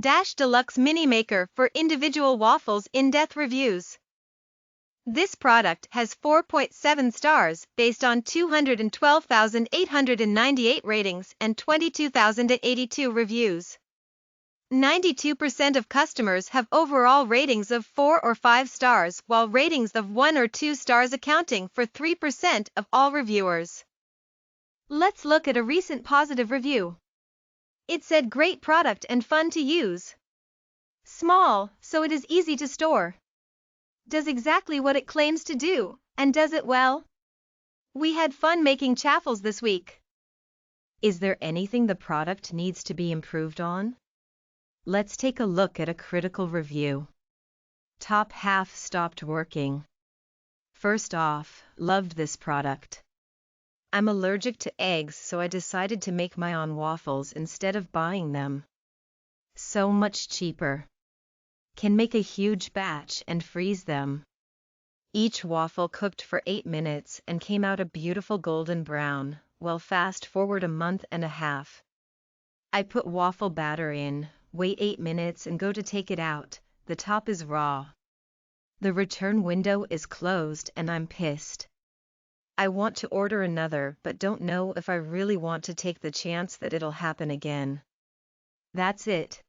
Deluxe Mini Maker for individual waffles in-depth reviews. This product has 4.7 stars based on 212,898 ratings and 22,082 reviews. 92% of customers have overall ratings of 4 or 5 stars, while ratings of 1 or 2 stars accounting for 3% of all reviewers. Let's look at a recent positive review. It said great product and fun to use. Small, so it is easy to store. Does exactly what it claims to do, and does it well. We had fun making chaffles this week. Is there anything the product needs to be improved on? Let's take a look at a critical review. Top half stopped working. First off, loved this product. I'm allergic to eggs, so I decided to make my own waffles instead of buying them. So much cheaper. Can make a huge batch and freeze them. Each waffle cooked for 8 minutes and came out a beautiful golden brown. Well, fast forward a month and a half. I put waffle batter in, wait 8 minutes and go to take it out. The top is raw. The return window is closed and I'm pissed. I want to order another but don't know if I really want to take the chance that it'll happen again. That's it.